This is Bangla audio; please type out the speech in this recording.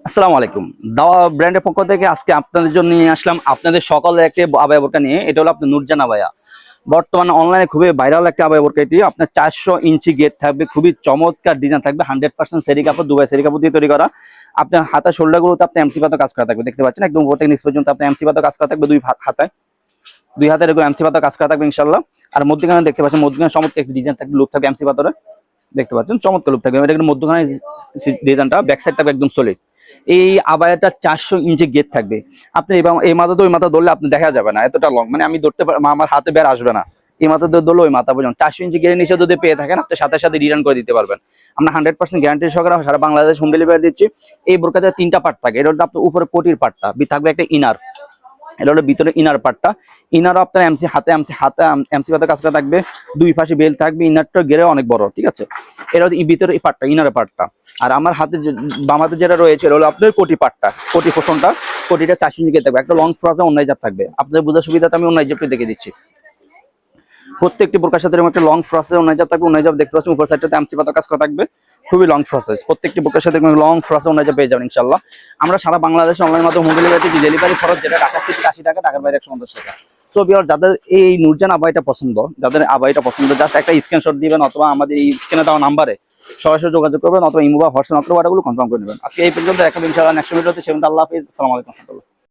আসসালামু আলাইকুম। দাওয়া ব্র্যান্ডের পক্ষ থেকে আজকে আপনাদের জন্য নিয়ে আসলাম আপনাদের সকলের একটি আবায়া বোরকা নিয়ে। এটা হলো আপনার নূরজান আবায়া। বর্তমানে অনলাইনে খুবই ভাইরাল একটা আবায়া বোরকা এটি। আপনার 400 ইঞ্চি গেট থাকবে, খুবই চমৎকার ডিজাইন থাকবে, 100% সেরি কাপড়, দুবাই সেরি কাপড় দিয়ে তৈরি করা। আপনার হাতা শোল্ডারগুলোতে আপনি এমসি পাতা কাজ করা থাকবে, দেখতে পাচ্ছেন একদম উপর থেকে নিচ পর্যন্ত আপনি এমসি পাতা কাজ করা থাকবে, হাতায় দুই হাতের এরকম এমসি পাতা কাজ করা থাকবে ইনশাল্লাহ। আর মধ্যখানে দেখতে পাচ্ছেন মধ্যখানে চমৎকার একটি ডিজাইন থাকবে, লুক থাকবে এমসি পাতারে, দেখতে পাচ্ছেন চমৎকার লুক থাকবে। এটা কিন্তু মধ্যখানে ডিজাইনটা, ব্যাক সাইড থাকবে একদম সলিড। এই আবায়াটা 400 ইঞ্চি গেট থাকবে। আপনি এবং এই মাথা তো ওই মাথা ধরলে আপনি দেখা যাবে না, এতটা লং, মানে আমি ধরতে আমার হাতে বের আসবে না। এই মাথা ধরলে ওই মাথা পর্যন্ত 400 ইঞ্চি গেটের নিচে যদি পেয়ে থাকেন আপনি সাথে সাথে রিটার্ন করে দিতে পারবেন। আমরা 100% গ্যারান্টি সহকারে সারা বাংলাদেশ হোম ডেলিভারি দিচ্ছি। এই বোরকাতে 3টা পার্ট থাকে। এটা হচ্ছে আপনার উপরে কোটির পার্টটা, থাকবে একটা ইনার, এটা হলো ভিতরে ইনার পার্টটা। ইনারও আপনার হাতে এমসি পাতা কাজ করা থাকবে, দুই পাশে বেল থাকবে, ইনারটা গেরে অনেক বড়, ঠিক আছে। এটা হচ্ছে ভিতরে এই পার্টটা, ইনারের পার্টটা। আর আমার হাতে বাম হাতে যেটা রয়েছে এটা হলো আপনার কোটি পার্টটা, কোটি পোষণটা। কোটিটা 400 ইঞ্চি থাকবে, একটা লং ফ্রসে অন্যায় জাপ থাকবে। আপনাদের বোঝার সুবিধাতে আমি অন্যায় জাপটি দেখে দিচ্ছি। প্রত্যেকটি বোরকার সাথে এরকম একটা লং ফ্রসে অন্যায় জাপ থাকবে। অন্যায় জাপ দেখতে পাচ্ছেন উপর সাইডটাতে এমসি পাতা কাজ করা থাকবে, খুবই লং প্রসেস। প্রত্যেকটি বোরকার সাথে লং ফ্রসে অন্যায় জাপ পেয়ে যাবেন ইনশাল্লাহ। আমরা সারা বাংলাদেশে অনলাইন মাধ্যমে হোম ডেলিভারি দিচ্ছি। ডেলিভারি খরচ যেটা ঢাকা থেকে 80 টাকা, ঢাকার বাইরে 150 টাকা। সো বিয়ার, যাদের এই নূরজান আবাইটা পছন্দ, যাদের আবাইটা পছন্দ, জাস্ট একটা স্ক্রিনশট দিবেন অথবা আমাদের এই স্ক্রিনে দেওয়া নাম্বারে সরাসরি যোগাযোগ করবেন অথবা ইমো বা হোয়াটসঅ্যাপ অথবা কনফার্ম করে নেবেন। আজকে এই পর্যন্ত একটা ইনশাআল্লাহ নেক্সট ভিডিওতে। সেখানে আল্লাহ হাফেজ, আসসালামু আলাইকুম।